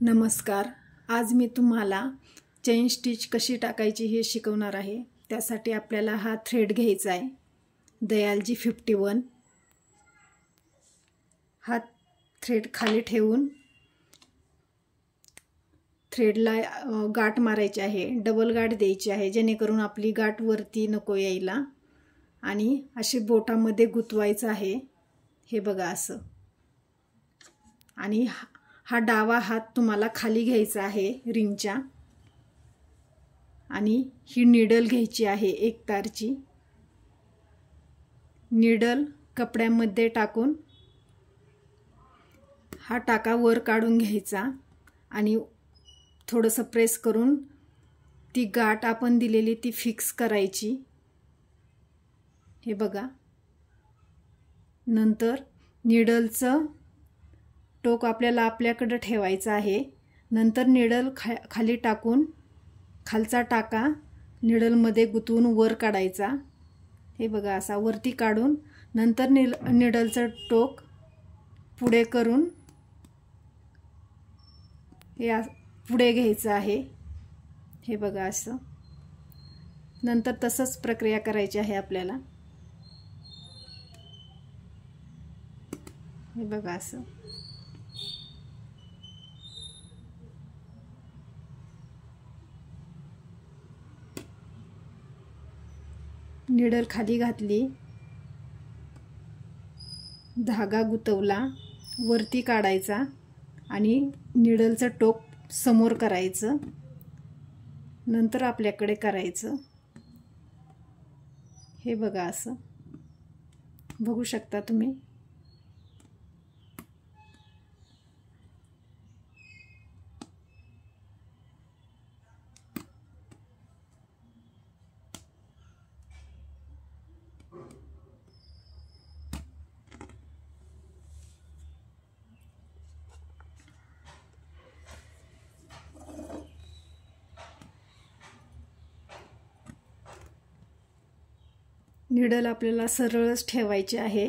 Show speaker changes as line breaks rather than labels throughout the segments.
नमस्कार। आज मी तुम्हाला चेन स्टिच कशी टाकायची हे शिकवणार आहे। त्यासाठी आपल्याला हा थ्रेड घ्यायचा आहे, दयालजी 51। हा थ्रेड खाली ठेवून थ्रेडला गाठ मारायची आहे, डबल गाठ द्यायची आहे जेणेकरून आपली गाठ वरती नको यायला, आणि अशी बोटामध्ये गुंतवायचं आहे। हे बघा असं। आणि हा डावा हात तुम्हाला खाली घ्यायचा आहे रिंगच्या, आणि ही नीडल घ्यायची आहे 1 तारची। नीडल कपड्यामध्ये टाकून हा टाका वर काढून घ्यायचा आणि थोडंसं प्रेस करून ती गाठ आपण दिलेली ती फिक्स करायची। हे बघा। नंतर नीडलचं टोक आपल्याला आपल्याकडे ठेवायचं आहे। नंतर नीडल खाली टाकून खालचा टाका नीडलमध्ये गुंतवून वर काढायचा। हे बघा असा वरती काढून नंतर नीडलचं टोक पुढे करून हे पुढे घ्यायचं आहे। हे बघा असं। नंतर तसंच प्रक्रिया करायची आहे आपल्याला। हे बघा असं। नीडल खाली घातली, धागा गुंतवला, वरती काढायचा आणि नीडलचं टोक समोर करायचं, नंतर आपल्याकडे करायचं। हे बघा असं। बघू शकता तुम्ही। नीडल आपल्याला सरळच ठेवायची आहे।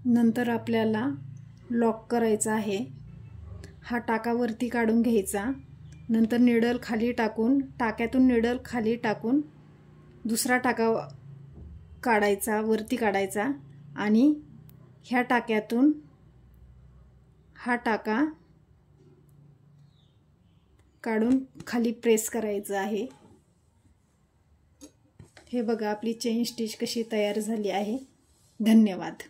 नंतर आपल्याला लॉक करायचा आहे। हा टाका वरती काढून घ्यायचा, नंतर नीडल खाली टाकून टाक्यातून नीडल खाली टाकून दुसरा टाका काढायचा, वरती काढायचा, आणि ह्या टाक्यातून हा टाका काढून खाली प्रेस करायचं आहे। हे बघा आपली चेन स्टिच कशी तयार झाली आहे। धन्यवाद।